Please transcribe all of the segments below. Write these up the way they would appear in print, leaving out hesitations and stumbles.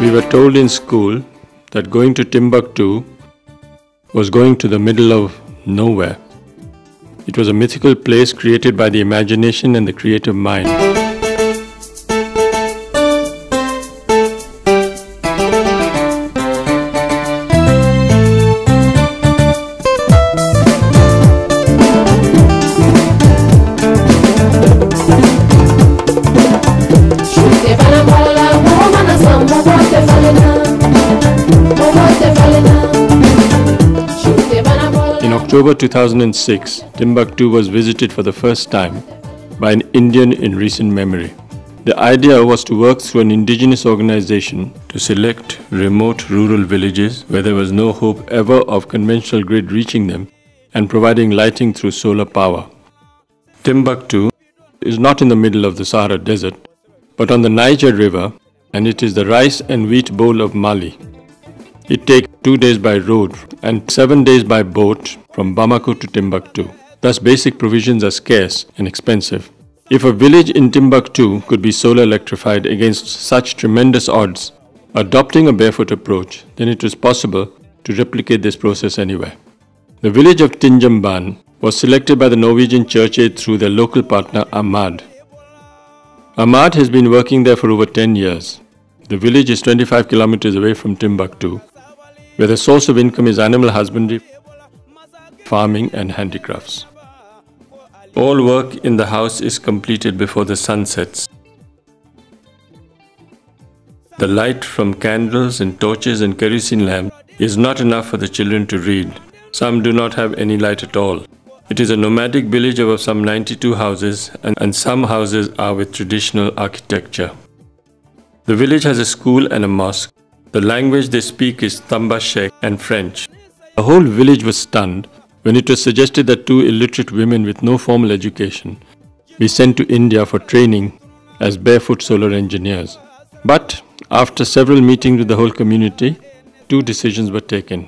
We were told in school that going to Tombouctou was going to the middle of nowhere. It was a mythical place created by the imagination and the creative mind. In October 2006, Tombouctou was visited for the first time by an Indian in recent memory. The idea was to work through an indigenous organization to select remote rural villages where there was no hope ever of conventional grid reaching them and providing lighting through solar power. Tombouctou is not in the middle of the Sahara Desert, but on the Niger River, and it is the rice and wheat bowl of Mali. It takes 2 days by road and 7 days by boat from Bamako to Tombouctou. Thus basic provisions are scarce and expensive. If a village in Tombouctou could be solar electrified against such tremendous odds, adopting a barefoot approach, then it was possible to replicate this process anywhere. The village of Tinjamban was selected by the Norwegian Church Aid through their local partner Ahmad. Ahmad has been working there for over 10 years. The village is 25 kilometers away from Tombouctou, where the source of income is animal husbandry, farming and handicrafts. All work in the house is completed before the sun sets. The light from candles and torches and kerosene lamps is not enough for the children to read. Some do not have any light at all. It is a nomadic village of some 92 houses and some houses are with traditional architecture. The village has a school and a mosque. The language they speak is Tombouctou and French. The whole village was stunned when it was suggested that 2 illiterate women with no formal education be sent to India for training as barefoot solar engineers. But after several meetings with the whole community, 2 decisions were taken.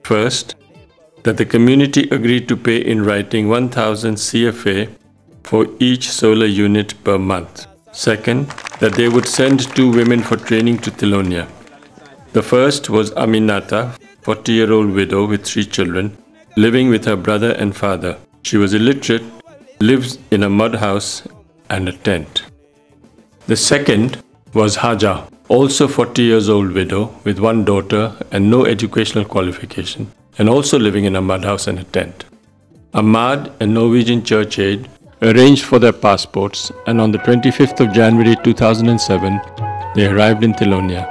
First, that the community agreed to pay in writing 1,000 CFA for each solar unit per month. Second, that they would send 2 women for training to Tilonia. The first was Aminata, 40-year-old widow with 3 children, living with her brother and father. She was illiterate, lives in a mud house and a tent. The second was Haja, also 40 years old widow with 1 daughter and no educational qualification, and also living in a mud house and a tent. Ahmad and Norwegian Church Aid arranged for their passports, and on the 25th of January 2007, they arrived in Tilonia.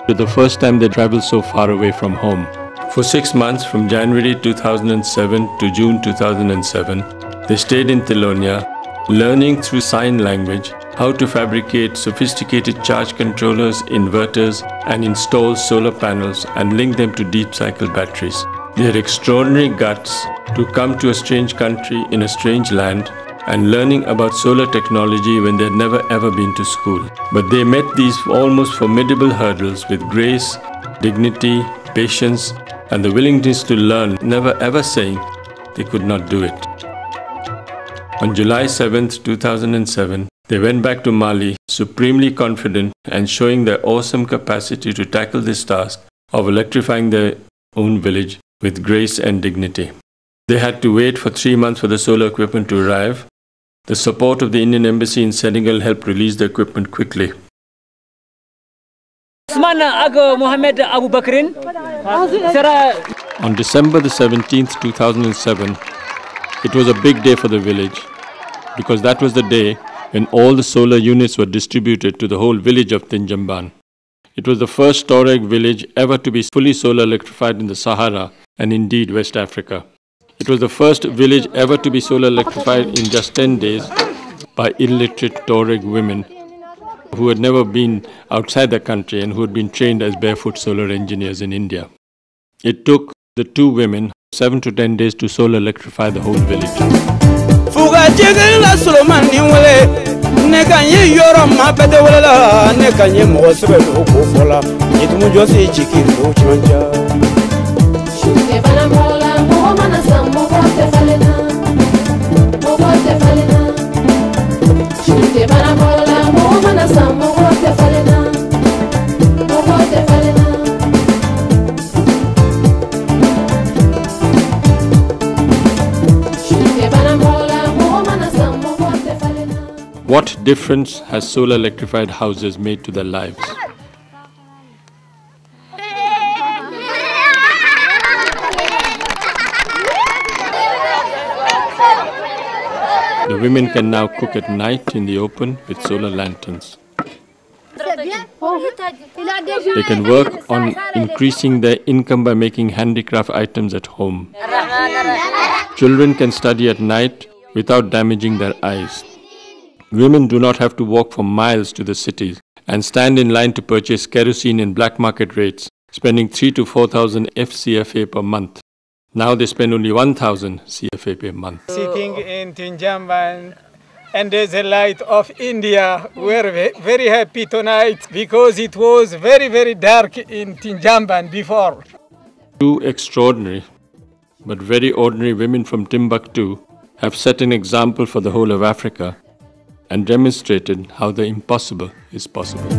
It was the first time they traveled so far away from home. For 6 months, from January 2007 to June 2007, they stayed in Tilonia, learning through sign language how to fabricate sophisticated charge controllers, inverters, and install solar panels and link them to deep cycle batteries. They had extraordinary guts to come to a strange country in a strange land and learning about solar technology when they had never ever been to school. But they met these almost formidable hurdles with grace, dignity, patience, and the willingness to learn, never ever saying they could not do it. On July 7, 2007, they went back to Mali, supremely confident and showing their awesome capacity to tackle this task of electrifying their own village with grace and dignity. They had to wait for 3 months for the solar equipment to arrive. The support of the Indian Embassy in Senegal helped release the equipment quickly. On December the 17th, 2007, it was a big day for the village because that was the day when all the solar units were distributed to the whole village of Tinjamban. It was the first Tuareg village ever to be fully solar electrified in the Sahara and indeed West Africa. It was the first village ever to be solar electrified in just 10 days by illiterate Tuareg women who had never been outside the country and who had been trained as barefoot solar engineers in India. It took the 2 women 7 to 10 days to solar electrify the whole village. What difference has solar electrified houses made to their lives? The women can now cook at night in the open with solar lanterns. They can work on increasing their income by making handicraft items at home. Children can study at night without damaging their eyes. Women do not have to walk for miles to the cities and stand in line to purchase kerosene in black market rates, spending 3,000 to 4,000 FCFA per month. Now they spend only 1,000 CFA per month. Sitting in Tinjamban under the light of India, we're very happy tonight because it was very, very dark in Tinjamban before. Two extraordinary but very ordinary women from Tombouctou have set an example for the whole of Africa and demonstrated how the impossible is possible.